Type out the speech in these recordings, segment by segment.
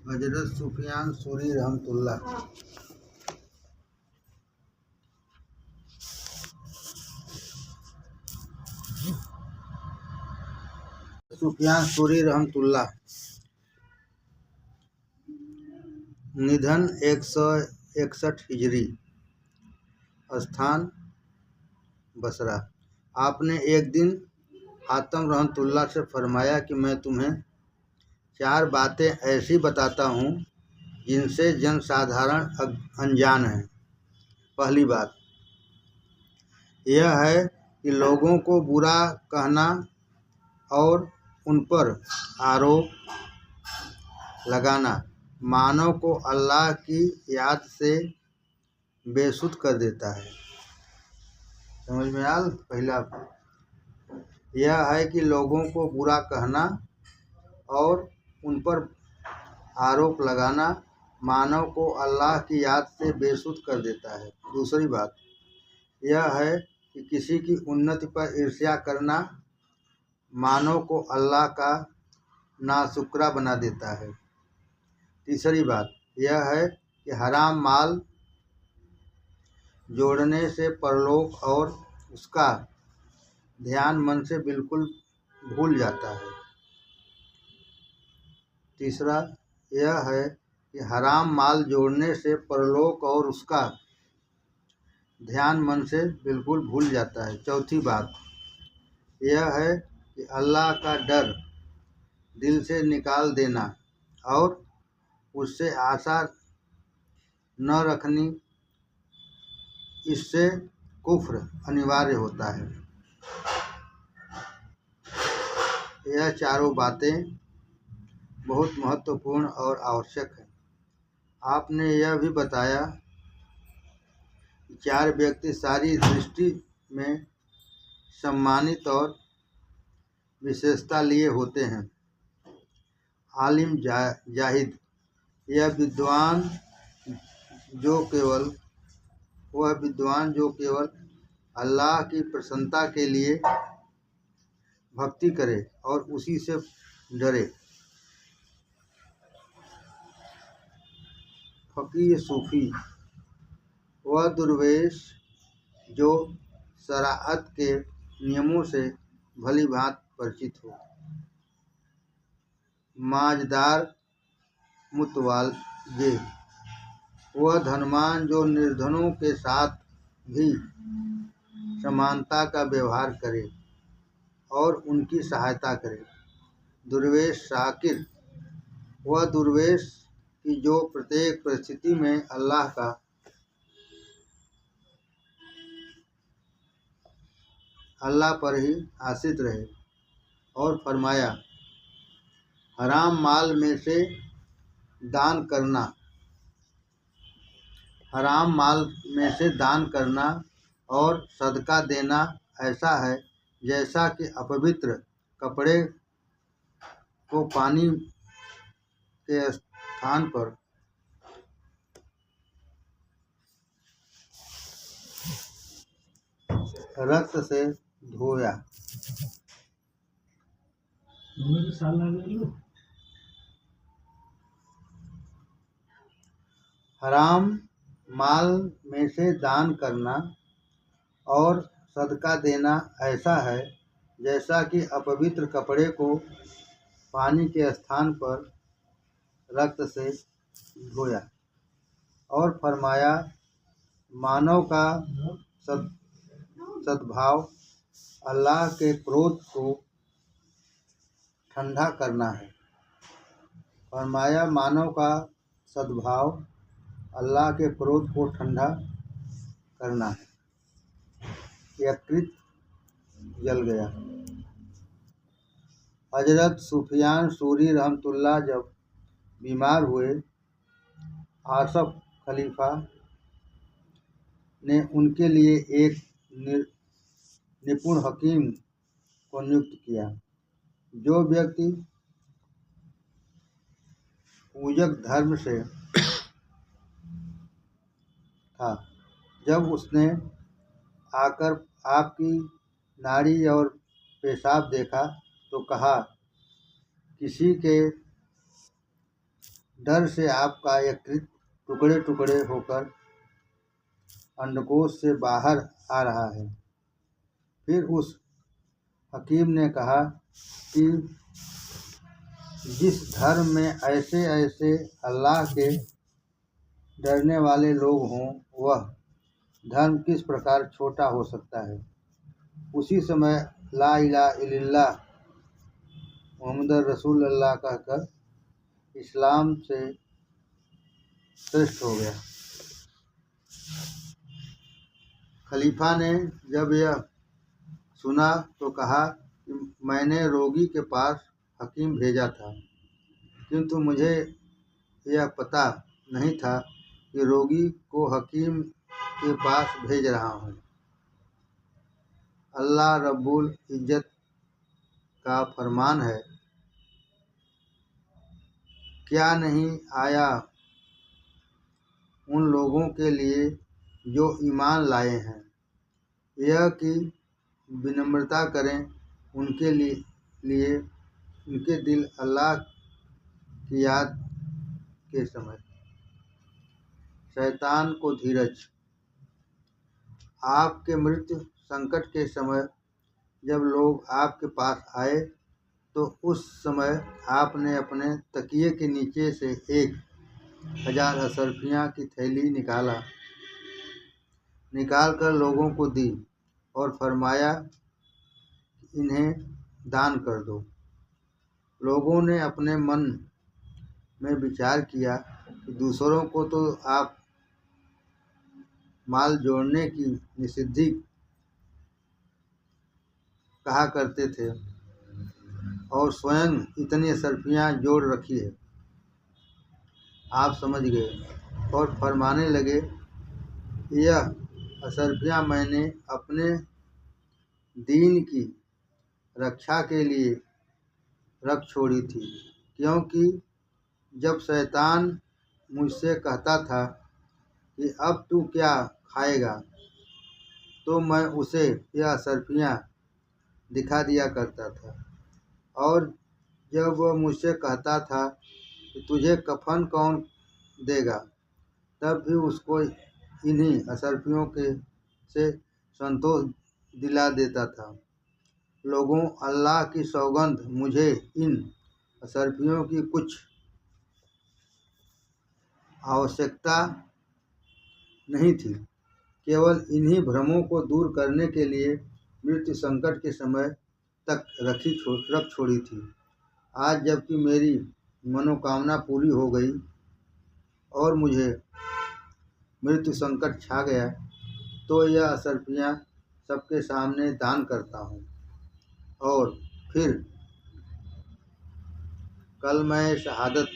हजरत सुफियान सूरी रहमतुल्लाह। सुफियान सूरी रहमतुल्लाह निधन 161 हिजरी, स्थान बसरा। आपने एक दिन हातम रहमतुल्लाह से फरमाया कि मैं तुम्हें 4 बातें ऐसी बताता हूँ जिनसे जनसाधारण अनजान है। पहली बात यह है कि लोगों को बुरा कहना और उन पर आरोप लगाना मानव को अल्लाह की याद से बेसुध कर देता है। समझ में आल? पहला यह है कि लोगों को बुरा कहना और उन पर आरोप लगाना मानव को अल्लाह की याद से बेसुध कर देता है। दूसरी बात यह है कि किसी की उन्नति पर ईर्ष्या करना मानव को अल्लाह का नाशुक्रा बना देता है। तीसरी बात यह है कि हराम माल जोड़ने से परलोक और उसका ध्यान मन से बिल्कुल भूल जाता है। तीसरा यह है कि हराम माल जोड़ने से परलोक और उसका ध्यान मन से बिल्कुल भूल जाता है। चौथी बात यह है कि अल्लाह का डर दिल से निकाल देना और उससे आशा न रखनी, इससे कुफ्र अनिवार्य होता है। यह चारों बातें बहुत महत्वपूर्ण और आवश्यक है। आपने यह भी बताया कि 4 व्यक्ति सारी दृष्टि में सम्मानित और विशेषता लिए होते हैं। आलिम जाहिद, वह विद्वान जो केवल अल्लाह की प्रसन्नता के लिए भक्ति करे और उसी से डरे। फकीह सूफी, वह दुर्वेश जो शराअत के नियमों से भली भांति परिचित हो। माजदार मुतवाज़े, वह धनवान जो निर्धनों के साथ भी समानता का व्यवहार करे और उनकी सहायता करे। दुर्वेश शाकिर, वह दुर्वेश कि जो प्रत्येक परिस्थिति में अल्लाह पर ही आश्रित रहे। और फरमाया हराम माल में से दान करना और सदका देना ऐसा है जैसा कि अपवित्र कपड़े को पानी के स्थान पर रक्त से धोया। हराम माल में से दान करना और सदका देना ऐसा है जैसा कि अपवित्र कपड़े को पानी के स्थान पर रक्त से धोया। और फरमाया मानव का सद्भाव अल्लाह के क्रोध को ठंडा करना है। फरमाया मानव का सद्भाव अल्लाह के क्रोध को ठंडा करना है। यकृत जल गया। हजरत सुफियान सूरी रहमतुल्लाह जब बीमार हुए, आसफ खलीफा ने उनके लिए एक निपुण हकीम को नियुक्त किया। जो व्यक्ति पूजक धर्म से था, जब उसने आकर आपकी नाड़ी और पेशाब देखा तो कहा किसी के डर से आपका यकृत टुकड़े टुकड़े होकर अंडकोश से बाहर आ रहा है। फिर उस हकीम ने कहा कि जिस धर्म में ऐसे ऐसे अल्लाह के डरने वाले लोग हों, वह धर्म किस प्रकार छोटा हो सकता है। उसी समय ला इलाहा इल्लल्लाह मुहम्मद रसूलुल्लाह कहकर इस्लाम से श्रेष्ठ हो गया। खलीफा ने जब यह सुना तो कहा कि मैंने रोगी के पास हकीम भेजा था, किंतु मुझे यह पता नहीं था कि रोगी को हकीम के पास भेज रहा हूँ। अल्लाह रब्बुल इज्जत का फरमान है, क्या नहीं आया उन लोगों के लिए जो ईमान लाए हैं, यह कि विनम्रता करें उनके लिए उनके दिल अल्लाह की याद के समय। शैतान को धीरज। आपके मृत्यु संकट के समय जब लोग आपके पास आए तो उस समय आपने अपने तकिए के नीचे से 1000 असरफियाँ की थैली निकाल कर लोगों को दी और फरमाया इन्हें दान कर दो। लोगों ने अपने मन में विचार किया कि दूसरों को तो आप माल जोड़ने की निषिद्धि कहा करते थे और स्वयं इतनी असरफियाँ जोड़ रखी है। आप समझ गए और फरमाने लगे, यह असरफियाँ मैंने अपने दीन की रक्षा के लिए रख छोड़ी थी, क्योंकि जब शैतान मुझसे कहता था कि अब तू क्या खाएगा, तो मैं उसे यह असरफियाँ दिखा दिया करता था। और जब वह मुझसे कहता था कि तुझे कफन कौन देगा, तब भी उसको इन्हीं असरफियों से संतोष दिला देता था। लोगों, अल्लाह की सौगंध, मुझे इन असरफियों की कुछ आवश्यकता नहीं थी, केवल इन्हीं भ्रमों को दूर करने के लिए मृत्यु संकट के समय तक रख छोड़ी थी। आज जबकि मेरी मनोकामना पूरी हो गई और मुझे मृत्यु संकट छा गया, तो यह असरफियाँ सबके सामने दान करता हूँ और फिर कलमा शहादत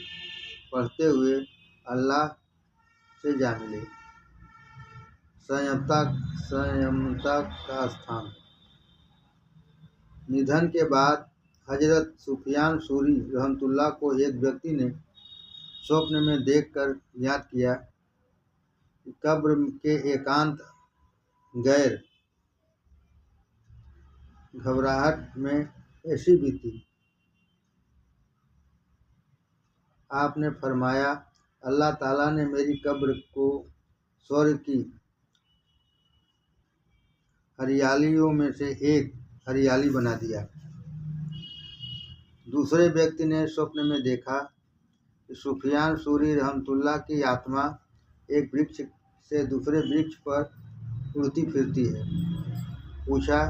पढ़ते हुए अल्लाह से जा मिले। संयमता का स्थान। निधन के बाद हजरत सुफियान सूरी रहमतुल्लाह को एक व्यक्ति ने स्वप्न में देखकर याद किया कि कब्र के एकांत गैर घबराहट में ऐसी बीती। आपने फरमाया, अल्लाह ताला ने मेरी कब्र को स्वर्ग की हरियालियों में से एक हरियाली बना दिया। दूसरे व्यक्ति ने स्वप्न में देखा कि सुफियान सूरी रहमतुल्लाह की आत्मा एक वृक्ष से दूसरे वृक्ष पर उड़ती फिरती है। पूछा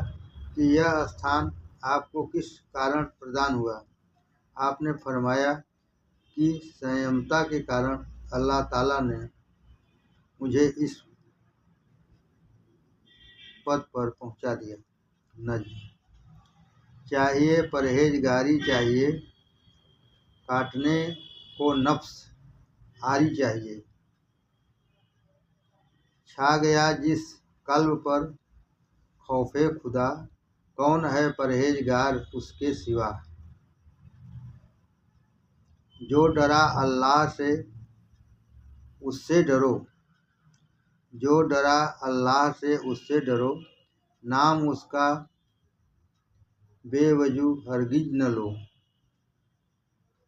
कि यह स्थान आपको किस कारण प्रदान हुआ। आपने फरमाया कि संयमता के कारण अल्लाह ताला ने मुझे इस पद पर पहुंचा दिया। नज्म। चाहिए परहेजगारी, चाहिए काटने को नफ्स आरी, चाहिए छा गया जिस कल्ब पर खौफे खुदा, कौन है परहेजगार उसके सिवा। जो डरा अल्लाह से उससे डरो, जो डरा अल्लाह से उससे डरो, नाम उसका बेवजू हरगिज न लो,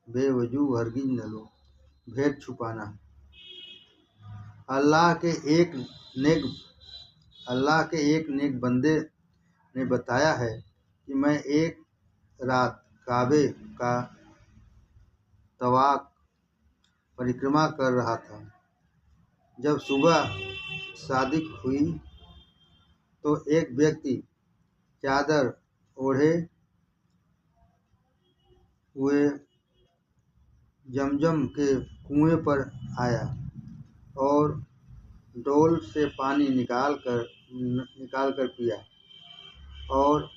बेवजू हरगिज न लो। भेद छुपाना। अल्लाह के एक नेक बंदे ने बताया है कि मैं एक रात काबे का तवाफ परिक्रमा कर रहा था। जब सुबह सादिक हुई तो एक व्यक्ति चादर ओढ़े हुए जमजम के कुएं पर आया और डोल से पानी निकाल कर पिया और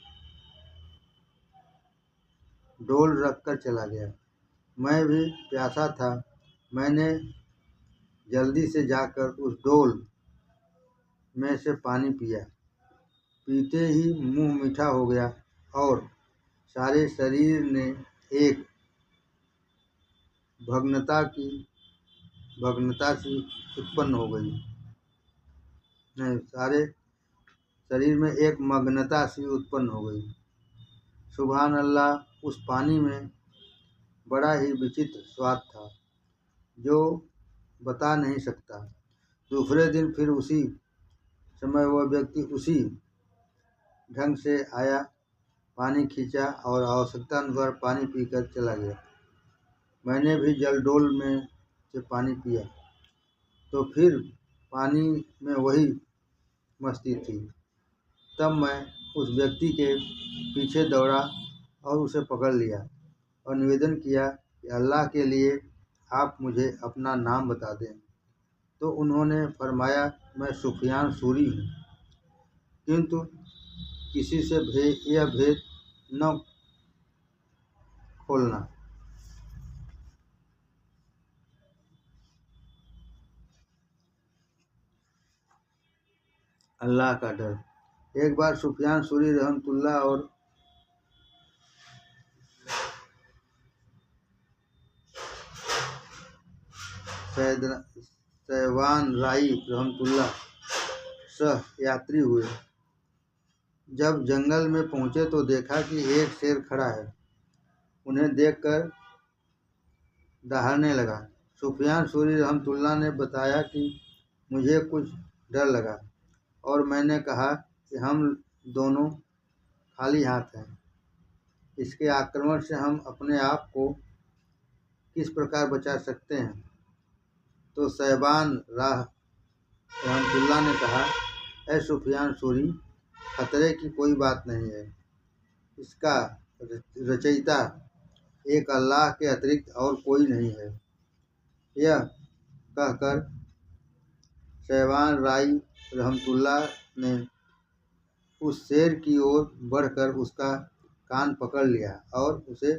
डोल रख कर चला गया। मैं भी प्यासा था। मैंने जल्दी से जाकर उस डोल में से पानी पिया। पीते ही मुंह मीठा हो गया और सारे शरीर ने एक भग्नता सी उत्पन्न हो गई। सारे शरीर में एक मग्नता सी उत्पन्न हो गई। सुभान अल्लाह, उस पानी में बड़ा ही विचित्र स्वाद था जो बता नहीं सकता। दूसरे दिन फिर उसी समय वह व्यक्ति उसी ढंग से आया, पानी खींचा और आवश्यकता अनुसार पानी पीकर चला गया। मैंने भी जल डोल में से पानी पिया तो फिर पानी में वही मस्ती थी। तब मैं उस व्यक्ति के पीछे दौड़ा और उसे पकड़ लिया और निवेदन किया कि अल्लाह के लिए आप मुझे अपना नाम बता दें। तो उन्होंने फरमाया, मैं सुफियान सूरी हूँ, किंतु किसी से यह भेद न खोलना। अल्लाह का डर। एक बार सुफियान सूरी रहमतुल्लाह और सैवान राई रहमतुल्लाह सह यात्री हुए। जब जंगल में पहुंचे तो देखा कि एक शेर खड़ा है। उन्हें देखकर दहाड़ने लगा। सुफियान सूरी रहमतुल्लाह ने बताया कि मुझे कुछ डर लगा और मैंने कहा कि हम दोनों खाली हाथ हैं। इसके आक्रमण से हम अपने आप को किस प्रकार बचा सकते हैं? तो सैबान राह रहमतुल्लाह ने कहा, ऐ सुफियान सूरी, खतरे की कोई बात नहीं है। इसका रचयिता एक अल्लाह के अतिरिक्त और कोई नहीं है। यह कहकर सैवान राई रहमतुल्लाह ने उस शेर की ओर बढ़कर उसका कान पकड़ लिया और उसे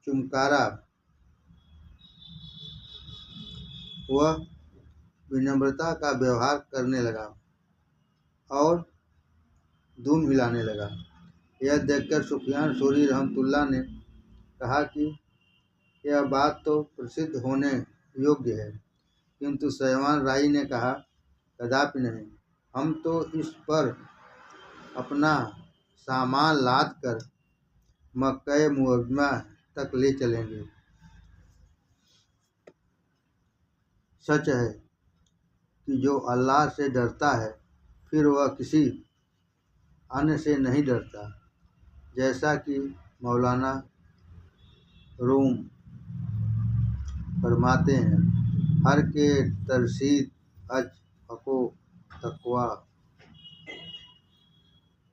चुमकारा। वह विनम्रता का व्यवहार करने लगा और दूम हिलाने लगा। यह देखकर सुफियान सूरी रहमतुल्लाह ने कहा कि यह बात तो प्रसिद्ध होने योग्य है, किंतु सैवान राई ने कहा, कदापि नहीं। हम तो इस पर अपना सामान लाद कर मक्का मुअज़्ज़मा तक ले चलेंगे। सच है कि जो अल्लाह से डरता है फिर वह किसी अन्य से नहीं डरता। जैसा कि मौलाना रूम फरमाते हैं, हर के तरशीद अज हको तकवा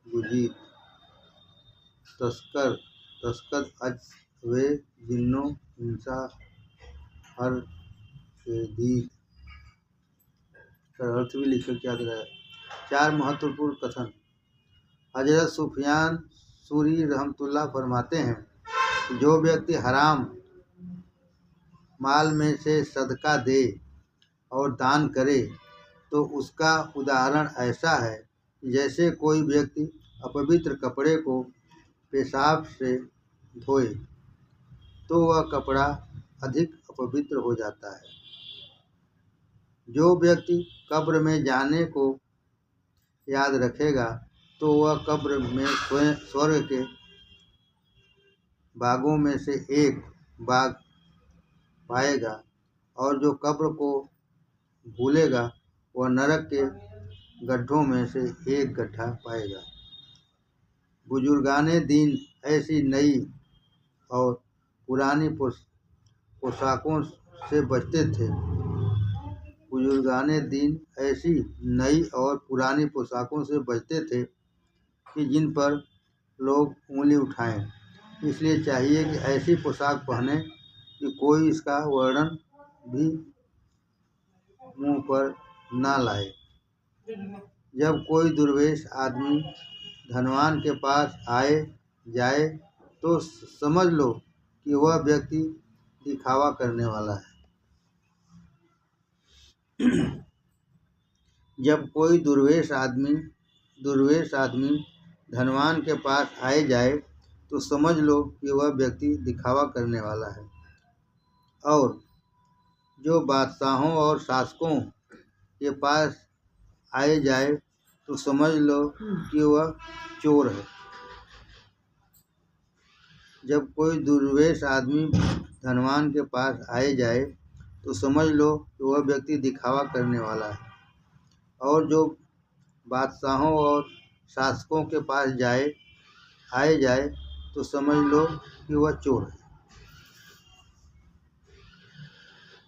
गुजीत तस्कद अज वे जिन्नो इंसा हर के दीद। अर्थ भी लिखकर क्या दिया है। 4 महत्वपूर्ण कथन। हजरत सुफियान सूरी रहमतुल्लाह फरमाते हैं कि जो व्यक्ति हराम माल में से सदका दे और दान करे तो उसका उदाहरण ऐसा है जैसे कोई व्यक्ति अपवित्र कपड़े को पेशाब से धोए तो वह कपड़ा अधिक अपवित्र हो जाता है। जो व्यक्ति कब्र में जाने को याद रखेगा तो वह कब्र में स्वर्ग के बागों में से एक बाग पाएगा, और जो कब्र को भूलेगा वह नरक के गड्ढों में से एक गड्ढा पाएगा। बुजुर्गाने दीन ऐसी नई और पुरानी पोशाकों से बचते थे। बुजुर्गाने दीन ऐसी नई और पुरानी पोशाकों से बचते थे कि जिन पर लोग उंगली उठाएं। इसलिए चाहिए कि ऐसी पोशाक पहने कि कोई इसका वर्णन भी मुंह पर ना लाए। जब कोई दुर्वेश आदमी धनवान के पास आए जाए तो समझ लो कि वह व्यक्ति दिखावा करने वाला है। जब कोई दुर्वेश आदमी धनवान के पास आए जाए तो समझ लो कि वह व्यक्ति दिखावा करने वाला है। और जो बादशाहों और शासकों के पास आए जाए तो समझ लो कि वह चोर है। जब कोई दुर्वेश आदमी धनवान के पास आए जाए तो समझ लो कि वह व्यक्ति दिखावा करने वाला है। और जो बादशाहों और शासकों के पास आए जाए तो समझ लो कि वह चोर है।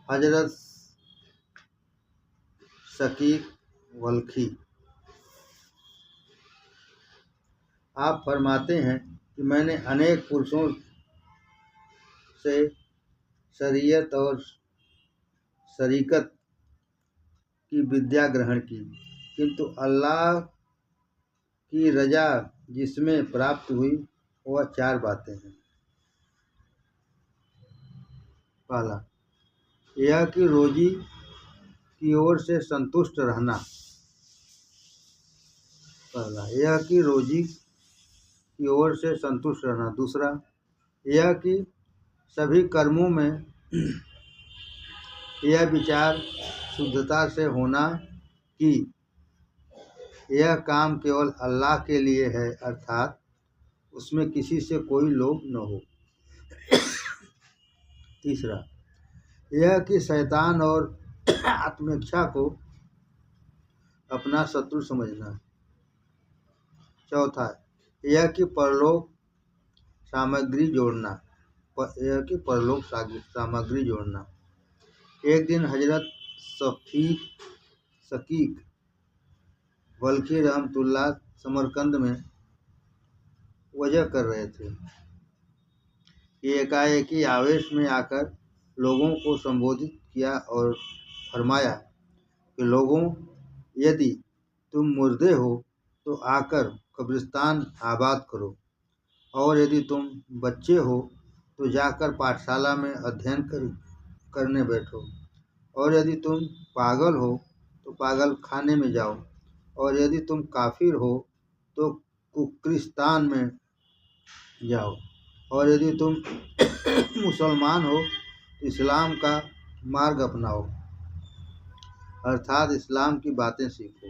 हजरत शकीक वल्खी आप फरमाते हैं कि मैंने अनेक पुरुषों से शरीयत और शरीकत की विद्या ग्रहण की, किंतु अल्लाह की रजा जिसमें प्राप्त हुई वह 4 बातें हैं। पहला, यह कि रोजी की ओर से संतुष्ट रहना। दूसरा, यह कि सभी कर्मों में यह विचार शुद्धता से होना कि यह काम केवल अल्लाह के लिए है, अर्थात उसमें किसी से कोई लोभ न हो। तीसरा, यह कि शैतान और आत्मेच्छा को अपना शत्रु समझना। चौथा, यह कि परलोक सामग्री जोड़ना। एक दिन हजरत शकीक वल्खी रहमतुल्लाह समरकंद में वज़् कर रहे थे कि एकाएकी आवेश में आकर लोगों को संबोधित किया और फरमाया कि लोगों, यदि तुम मुर्दे हो तो आकर कब्रिस्तान आबाद करो, और यदि तुम बच्चे हो तो जाकर पाठशाला में अध्ययन करने बैठो, और यदि तुम पागल हो तो पागल खाने में जाओ, और यदि तुम काफिर हो तो कुक्रिस्तान में जाओ, और यदि तुम मुसलमान हो तो इस्लाम का मार्ग अपनाओ, अर्थात इस्लाम की बातें सीखो,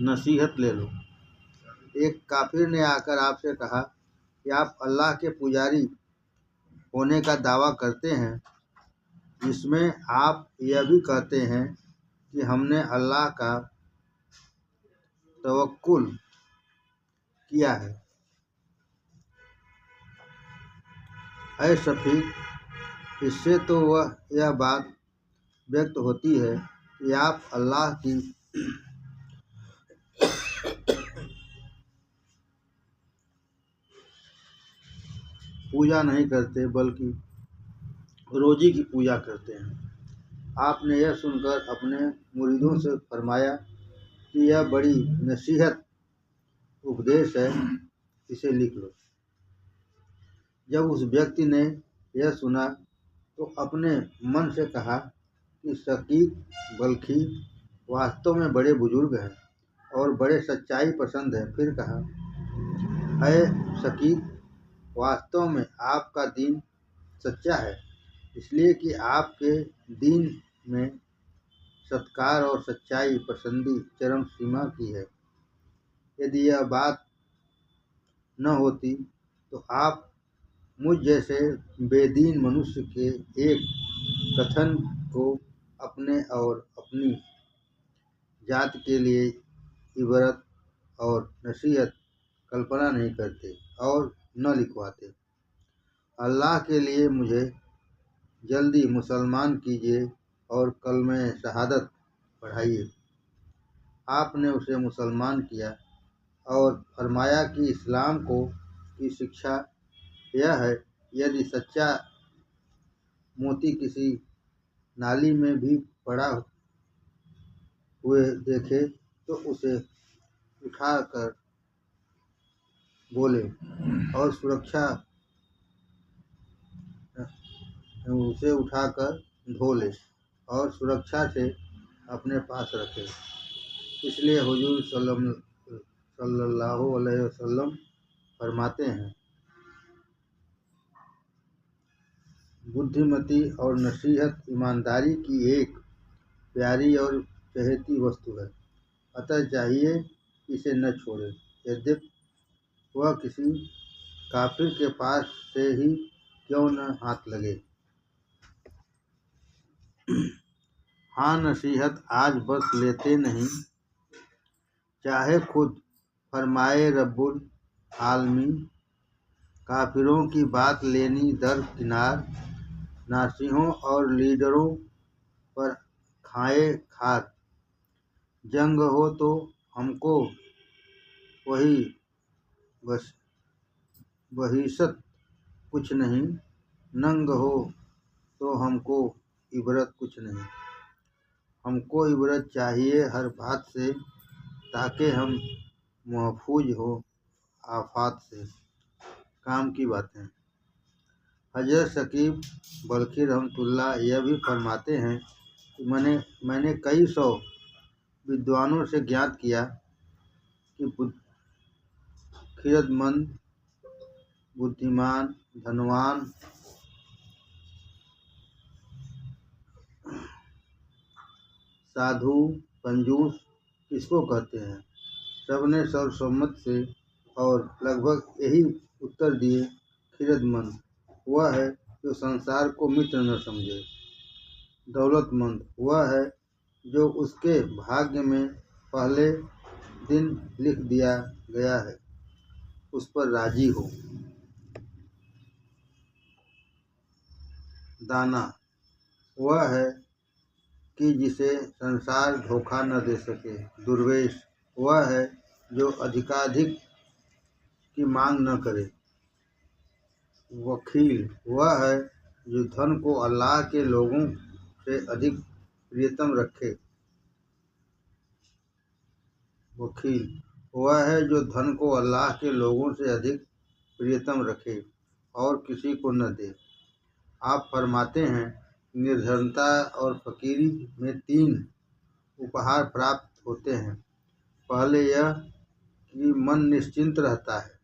नसीहत ले लो। एक काफिर ने आकर आपसे कहा कि आप अल्लाह के पुजारी होने का दावा करते हैं, जिसमें आप यह भी कहते हैं कि हमने अल्लाह का तवक्कुल किया है। ऐ शफीक, इससे तो यह बात व्यक्त होती है कि आप अल्लाह की पूजा नहीं करते बल्कि रोजी की पूजा करते हैं। आपने यह सुनकर अपने मुरीदों से फरमाया कि यह बड़ी नसीहत उपदेश है, इसे लिख लो। जब उस व्यक्ति ने यह सुना तो अपने मन से कहा कि शकीक बल्खी वास्तव में बड़े बुजुर्ग हैं और बड़े सच्चाई पसंद हैं। फिर कहा, है शकीक, वास्तव में आपका दीन सच्चा है, इसलिए कि आपके दीन में सत्कार और सच्चाई पसंदी चरम सीमा की है। यदि यह बात न होती तो आप मुझ जैसे बेदीन मनुष्य के एक कथन को अपने और अपनी जात के लिए इबरत और नसीहत कल्पना नहीं करते और न लिखवाते। अल्लाह के लिए मुझे जल्दी मुसलमान कीजिए और कलमे शहादत पढ़ाइए। आपने उसे मुसलमान किया और फरमाया कि इस्लाम की शिक्षा यह है, यदि सच्चा मोती किसी नाली में भी पड़ा हुए देखे तो उसे उठाकर बोले और उसे उठाकर धो ले और सुरक्षा से अपने पास रखे। इसलिए हुजूर सल्लल्लाहु अलैहि वसल्लम फरमाते हैं, बुद्धिमती और नसीहत ईमानदारी की एक प्यारी और चहेती वस्तु है, अतः चाहिए इसे न छोड़े, यद्यपि वह किसी काफिर के पास से ही क्यों न हाथ लगे। हाँ, नसीहत आज बस लेते नहीं, चाहे खुद फरमाए रब्बुल आलमीन, काफिरों की बात लेनी दरकिनार, नासिहों और लीडरों पर खाए खार। जंग हो तो हमको वही बहिशत कुछ नहीं, नंग हो तो हमको इबरत कुछ नहीं। हमको इबरत चाहिए हर बात से, ताकि हम महफूज हो आफात से। काम की बातें। हजरत शकीब बल्खी रहमतुल्लाह यह भी फरमाते हैं कि मैंने कई सौ विद्वानों से ज्ञात किया कि खिरदमंद, बुद्धिमान, धनवान, साधु, कंजूस किसको कहते हैं। सबने सर्वसम्मत से और लगभग यही उत्तर दिए, खिरदमंद वह है जो संसार को मित्र न समझे। दौलतमंद वह है जो उसके भाग्य में पहले दिन लिख दिया गया है उस पर राजी हो। दाना वह है कि जिसे संसार धोखा न दे सके। दुर्वेश वह है जो अधिकाधिक की मांग न करे। वकील वह है जो धन को अल्लाह के लोगों से अधिक प्रियतम रखे। वकील वह है जो धन को अल्लाह के लोगों से अधिक प्रियतम रखे और किसी को न दे। आप फरमाते हैं, निर्धनता और फकीरी में 3 उपहार प्राप्त होते हैं। पहले यह कि मन निश्चिंत रहता है,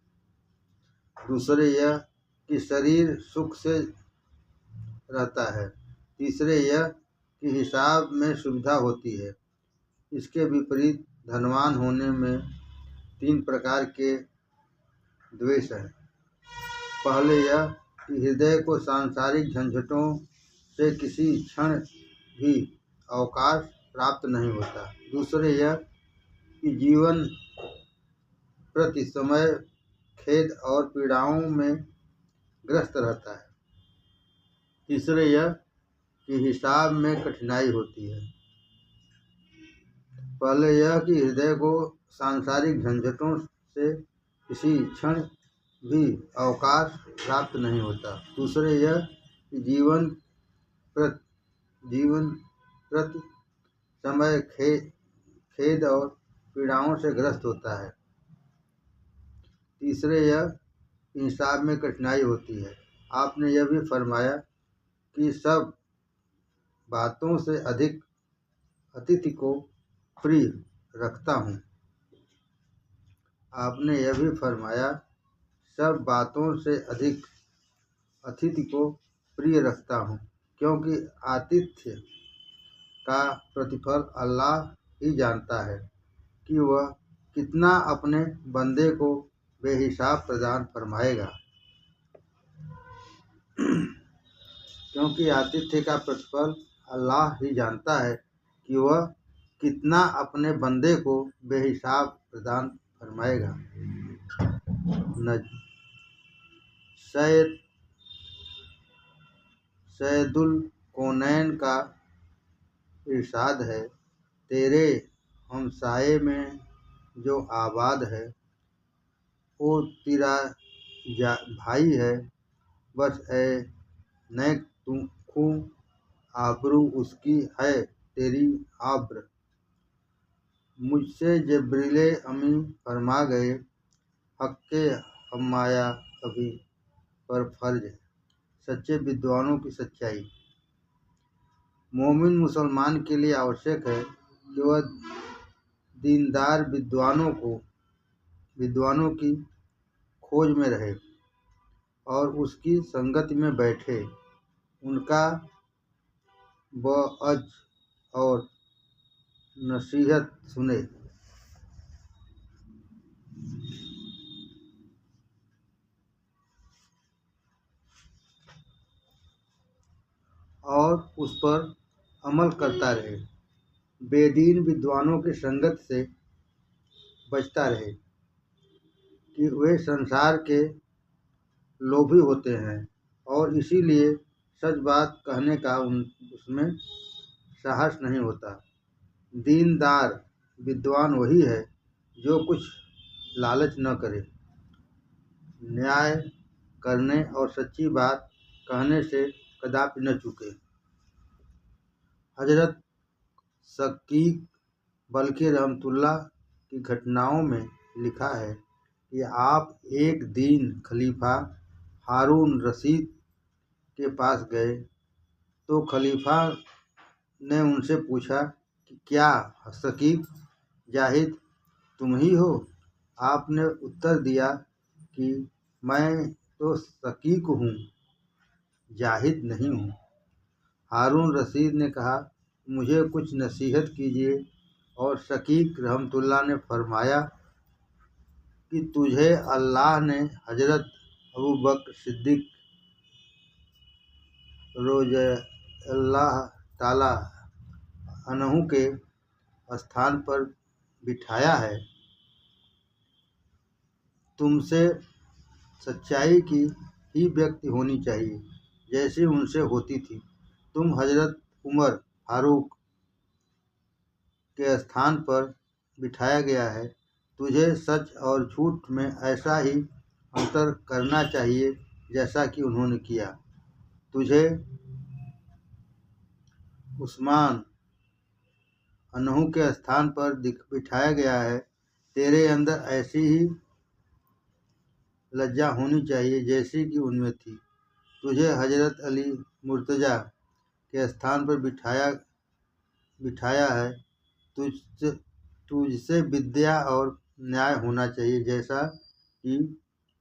दूसरे यह कि शरीर सुख से रहता है, तीसरे यह कि हिसाब में सुविधा होती है। इसके विपरीत धनवान होने में 3 प्रकार के द्वेष हैं। पहले यह कि हृदय को सांसारिक झंझटों से किसी क्षण भी अवकाश प्राप्त नहीं होता। दूसरे यह कि जीवन प्रति समय खेद और पीड़ाओं में ग्रस्त रहता है। तीसरे यह कि हिसाब में कठिनाई होती है। पहले यह कि हृदय को सांसारिक झंझटों से किसी क्षण भी अवकाश प्राप्त नहीं होता। दूसरे यह कि जीवन प्रति समय खेद और पीड़ाओं से ग्रस्त होता है। तीसरे यह कि हिसाब में कठिनाई होती है। आपने यह भी फरमाया कि सब बातों से अधिक अतिथि को प्रिय रखता हूँ। आपने यह भी फरमाया, सब बातों से अधिक अतिथि को प्रिय रखता हूँ, क्योंकि आतिथ्य का प्रतिफल अल्लाह ही जानता है कि वह कितना अपने बंदे को बेहिसाब प्रदान फरमाएगा, क्योंकि आतिथ्य का प्रतिफल अल्लाह ही जानता है कि वह कितना अपने बंदे को बेहिसाब प्रदान फरमाएगा। सैयदुल कौनैन का इरशाद है, तेरे हमसाये में जो आबाद है वो तेरा भाई है, बस ए नेक तू आबरू उसकी है तेरी आब्र। मुझसे जबरीले अमी फरमा गए, हक़्क़े हमाया अभी पर फर्ज है। सच्चे विद्वानों की सच्चाई। मोमिन मुसलमान के लिए आवश्यक है कि वह दीनदार विद्वानों की खोज में रहे और उसकी संगति में बैठे, उनका वअज़ और नसीहत सुने और उस पर अमल करता रहे। बेदीन विद्वानों की संगत से बचता रहे कि वे संसार के लोभी होते हैं और इसीलिए सच बात कहने का उसमें साहस नहीं होता। दीनदार विद्वान वही है जो कुछ लालच न करे, न्याय करने और सच्ची बात कहने से कदापि न चूके। हजरत शकीक बल्कि रहमतुल्लाह की घटनाओं में लिखा है कि आप एक दिन खलीफा हारून रशीद के पास गए तो खलीफा ने उनसे पूछा कि क्या शकीक जाहिद तुम ही हो? आपने उत्तर दिया कि मैं तो शकीक हूँ, जाहिद नहीं हूँ। हारून रशीद ने कहा, मुझे कुछ नसीहत कीजिए। और शकीक रहमतुल्लाह ने फरमाया कि तुझे अल्लाह ने हजरत अबू बकर सिद्दीक रज़ियल्लाहु ताला अन्हु के स्थान पर बिठाया है। तुमसे सच्चाई की ही व्यक्ति होनी चाहिए जैसी उनसे होती थी। तुम हजरत उमर फारूक के स्थान पर बिठाया गया है। तुझे सच और झूठ में ऐसा ही अंतर करना चाहिए जैसा कि उन्होंने किया। तुझे उस्मान अन्हु के स्थान पर बिठाया गया है। तेरे अंदर ऐसी ही लज्जा होनी चाहिए जैसी कि उनमें थी। तुझे हजरत अली मुर्तज़ा के स्थान पर बिठाया है। तुझसे विद्या और न्याय होना चाहिए जैसा कि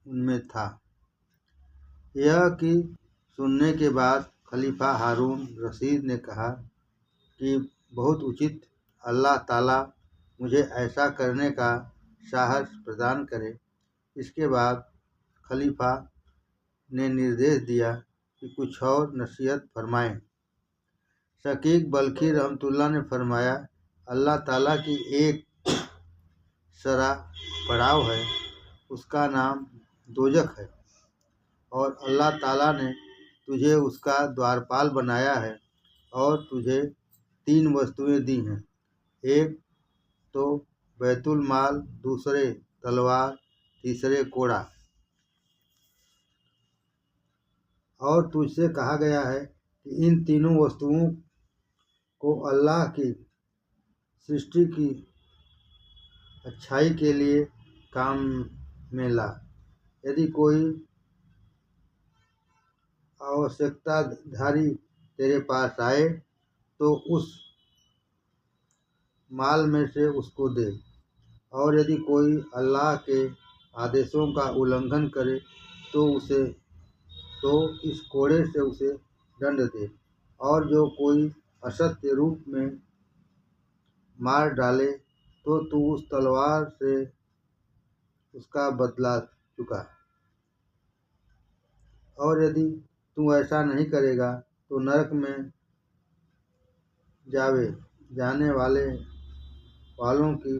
उनमें था। यह कि सुनने के बाद खलीफा हारून रशीद ने कहा कि बहुत उचित, अल्लाह ताला मुझे ऐसा करने का साहस प्रदान करे। इसके बाद खलीफा ने निर्देश दिया कि कुछ और नसीहत फरमाएं। शकीक बल्खी रहमतुल्लाह ने फरमाया, अल्लाह ताला की एक शरा पड़ाव है, उसका नाम दोजख है और अल्लाह ताला ने तुझे उसका द्वारपाल बनाया है और तुझे 3 वस्तुएं दी हैं, एक तो बैतुल माल, दूसरे तलवार, तीसरे कोड़ा। और तुझसे कहा गया है कि इन तीनों वस्तुओं को अल्लाह की सृष्टि की अच्छाई के लिए काम में ला। यदि कोई आवश्यकताधारी तेरे पास आए तो उस माल में से उसको दे, और यदि कोई अल्लाह के आदेशों का उल्लंघन करे तो इस कोड़े से उसे दंड दे, और जो कोई असत्य रूप में मार डाले तो तू उस तलवार से उसका बदला चुका। और यदि तू ऐसा नहीं करेगा तो नरक में जाने वालों की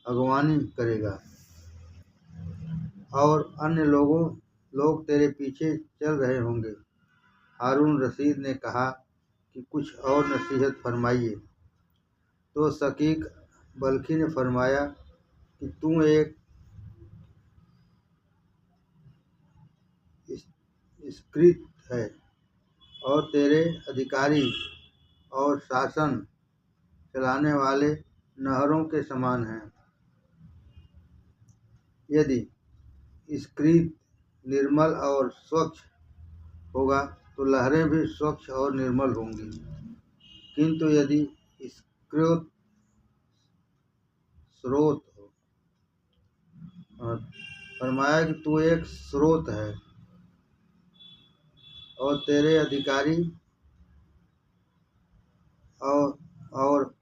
अगवानी करेगा और अन्य लोग तेरे पीछे चल रहे होंगे। हारून रशीद ने कहा कि कुछ और नसीहत फरमाइए। तो शकीक बल्खी ने फरमाया कि तू एक स्कृत है और तेरे अधिकारी और शासन चलाने वाले नहरों के समान हैं। यदि स्कृत निर्मल और स्वच्छ होगा तो लहरें भी स्वच्छ और निर्मल होंगी, किंतु यदि स्रोत फरमाया कि तू एक स्रोत है और तेरे अधिकारी और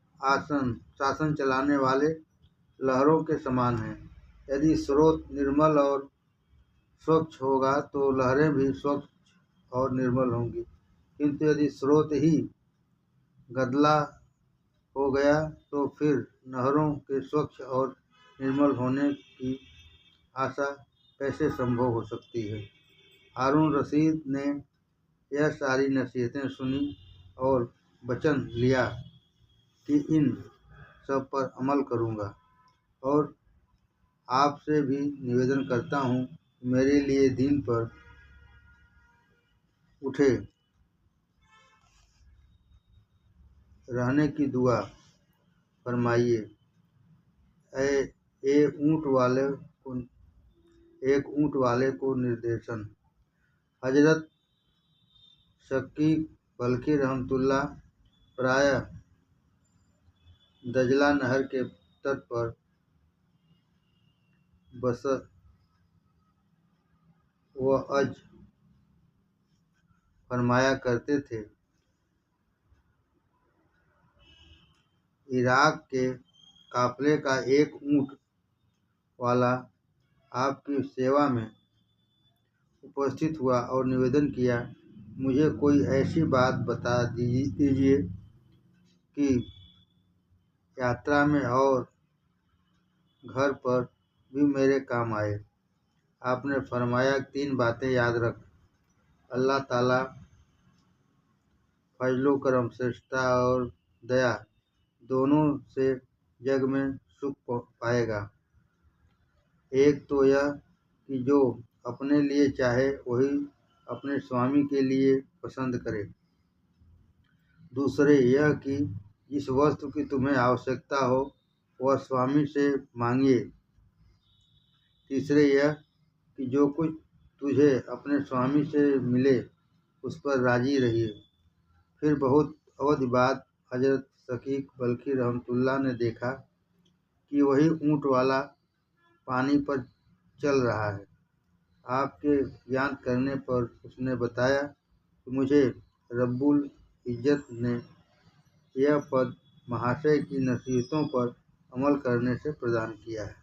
शासन चलाने वाले लहरों के समान हैं। यदि स्रोत निर्मल और स्वच्छ होगा तो लहरें भी स्वच्छ और निर्मल होंगी, किंतु यदि स्रोत ही गंदला हो गया तो फिर नहरों के स्वच्छ और निर्मल होने की आशा कैसे संभव हो सकती है। हारून रशीद ने यह सारी नसीहतें सुनी और वचन लिया कि इन सब पर अमल करूँगा और आपसे भी निवेदन करता हूँ मेरे लिए दीन पर उठे रहने की दुआ फरमाइए। एक ऊँट वाले को निर्देशन। हजरत शकीक बल्खी रहमतुल्लाह प्रायः दजला नहर के तट पर अज फरमाया करते थे। इराक के काफिले का एक ऊँट वाला आपकी सेवा में उपस्थित हुआ और निवेदन किया, मुझे कोई ऐसी बात बता दीजिए कि यात्रा में और घर पर भी मेरे काम आए। आपने फरमाया 3 बातें याद रख। अल्लाह ताला फजलो करम, श्रेष्ठता और दया दोनों से जग में सुख पाएगा। एक तो यह कि जो अपने लिए चाहे वही अपने स्वामी के लिए पसंद करे। दूसरे यह कि जिस वस्तु की तुम्हें आवश्यकता हो वह स्वामी से मांगिए। तीसरे यह कि जो कुछ तुझे अपने स्वामी से मिले उस पर राजी रहिए। फिर बहुत अवधि बाद हजरत शकीक बल्खी रहमतुल्लाह ने देखा कि वही ऊँट वाला पानी पर चल रहा है। आपके ज्ञान करने पर उसने बताया कि मुझे रब्बुल इज्जत ने यह पद महाशय की नसीहतों पर अमल करने से प्रदान किया है।